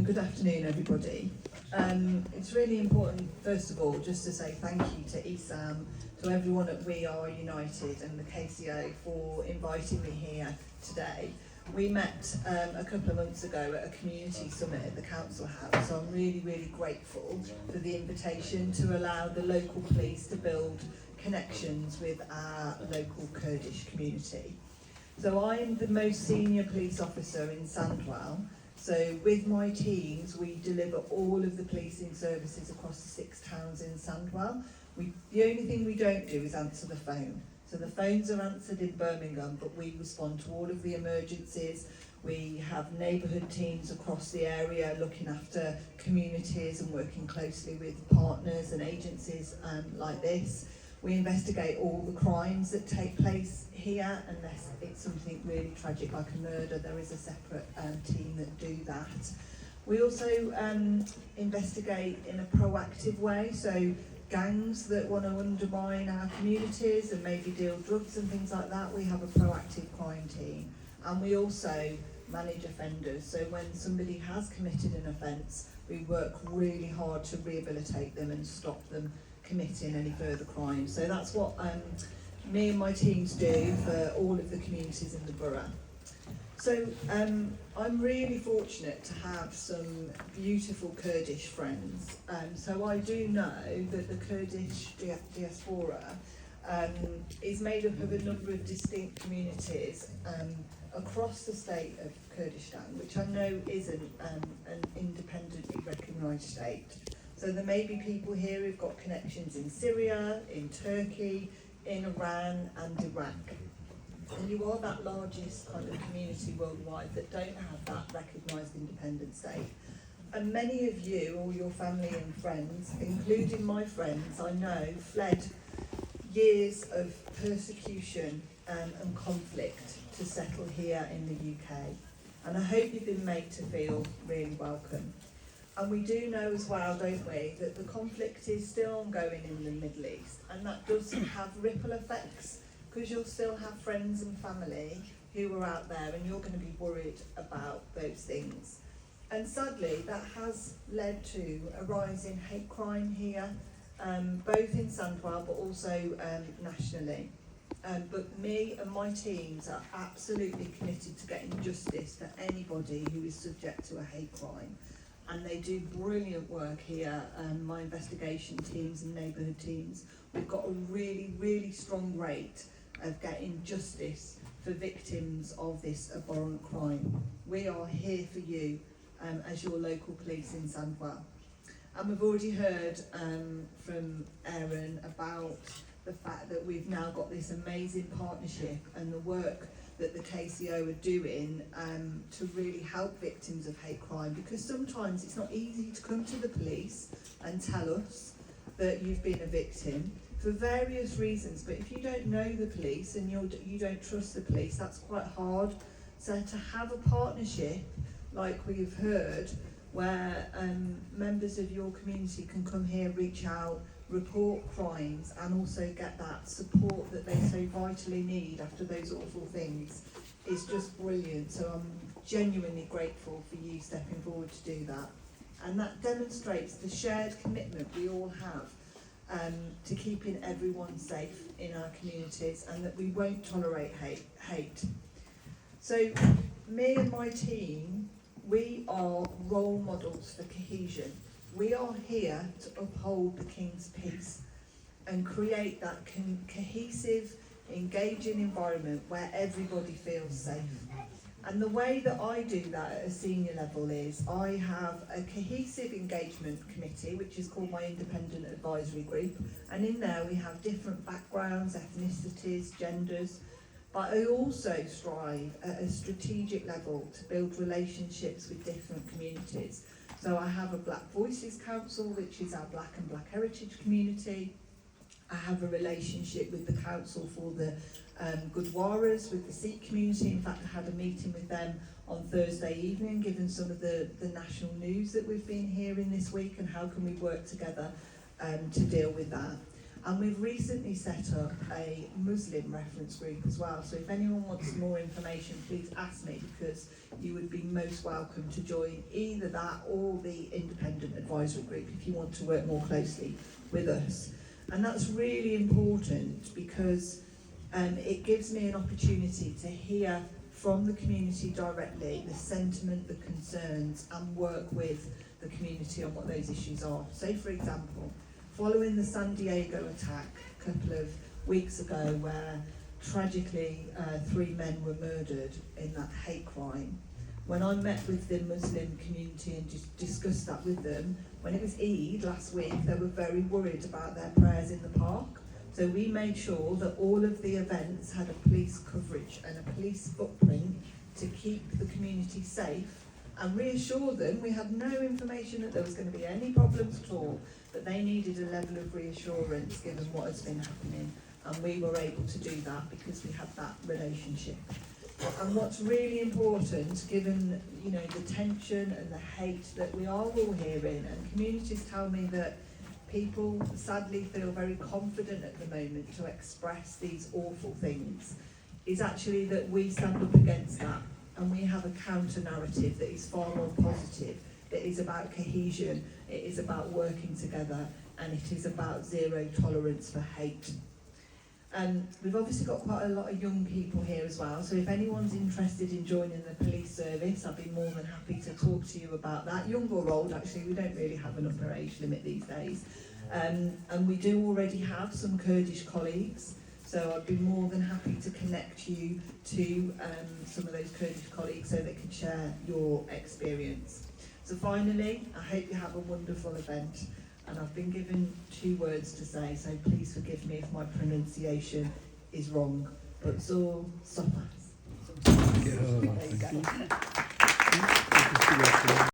Good afternoon, everybody. It's really important, first of all, just to say thank you to ESAM, to everyone at We Are United and the KCO for inviting me here today. We met a couple of months ago at a community summit at the council house, so I'm really, really grateful for the invitation to allow the local police to build connections with our local Kurdish community. So I'm the most senior police officer in Sandwell. So with my teams, we deliver all of the policing services across the 6 towns in Sandwell. The only thing we don't do is answer the phone. So the phones are answered in Birmingham, but we respond to all of the emergencies. We have neighbourhood teams across the area looking after communities and working closely with partners and agencies like this. We investigate all the crimes that take place here, unless it's something really tragic like a murder. There is a separate team that do that. We also investigate in a proactive way, so gangs that want to undermine our communities and maybe deal drugs and things like that, we have a proactive crime team. And we also manage offenders, so when somebody has committed an offence, we work really hard to rehabilitate them and stop them committing any further crimes. So that's what me and my teams do for all of the communities in the borough. So I'm really fortunate to have some beautiful Kurdish friends. So I do know that the Kurdish diaspora is made up of a number of distinct communities across the state of Kurdistan, which I know isn't an independently recognised state. So there may be people here who've got connections in Syria, in Turkey, in Iran and Iraq. And you are that largest kind of community worldwide that don't have that recognised independent state. And many of you, all your family and friends, including my friends, I know, fled years of persecution and conflict to settle here in the UK. And I hope you've been made to feel really welcome. And we do know as well, don't we, that the conflict is still ongoing in the Middle East, and that does have ripple effects, because you'll still have friends and family who are out there and you're going to be worried about those things. And sadly, that has led to a rise in hate crime here, both in Sandwell but also nationally. But me and my teams are absolutely committed to getting justice for anybody who is subject to a hate crime. And they do brilliant work here, my investigation teams and neighbourhood teams. We've got a really, really strong rate of getting justice for victims of this abhorrent crime. We are here for you as your local police in Sandwell. And we've already heard from Aaron about the fact that we've now got this amazing partnership and the work that the KCO are doing to really help victims of hate crime, because sometimes it's not easy to come to the police and tell us that you've been a victim for various reasons. But if you don't know the police and you don't trust the police, that's quite hard. So to have a partnership like we've heard, where members of your community can come here, reach out, report crimes, and also get that support that they so vitally need after those awful things, is just brilliant. So I'm genuinely grateful for you stepping forward to do that. And that demonstrates the shared commitment we all have to keeping everyone safe in our communities, and that we won't tolerate hate. So me and my team, we are role models for cohesion. We are here to uphold the King's peace and create that cohesive, engaging environment where everybody feels safe. And the way that I do that at a senior level is I have a cohesive engagement committee, which is called my independent advisory group. And in there we have different backgrounds, ethnicities, genders. But I also strive at a strategic level to build relationships with different communities. So I have a Black Voices Council, which is our Black and Black Heritage community. I have a relationship with the Council for the Gurdwaras, with the Sikh community. In fact, I had a meeting with them on Thursday evening, given some of the national news that we've been hearing this week, and how can we work together to deal with that. And we've recently set up a Muslim reference group as well. So if anyone wants more information, please ask me, because you would be most welcome to join either that or the independent advisory group if you want to work more closely with us. And that's really important because it gives me an opportunity to hear from the community directly the sentiment, the concerns, and work with the community on what those issues are. So for example, following the San Diego attack a couple of weeks ago, where tragically 3 men were murdered in that hate crime, when I met with the Muslim community and discussed that with them, when it was Eid last week, they were very worried about their prayers in the park. So we made sure that all of the events had a police coverage and a police footprint to keep the community safe and reassure them. We had no information that there was going to be any problems at all, but they needed a level of reassurance given what has been happening, and we were able to do that because we had that relationship. And what's really important, given the tension and the hate that we are all hearing, and communities tell me that people sadly feel very confident at the moment to express these awful things, is actually that we stand up against that, and we have a counter narrative that is far more positive, that is about cohesion, it is about working together, and it is about zero tolerance for hate. We've obviously got quite a lot of young people here as well, so if anyone's interested in joining the police service, I'd be more than happy to talk to you about that. Young or old, actually, we don't really have an upper age limit these days. And we do already have some Kurdish colleagues, so I'd be more than happy to connect you to some of those Kurdish colleagues so they can share your experience. So finally, I hope you have a wonderful event. And I've been given 2 words to say, so please forgive me if my pronunciation is wrong. But Zor Sopas. There you go.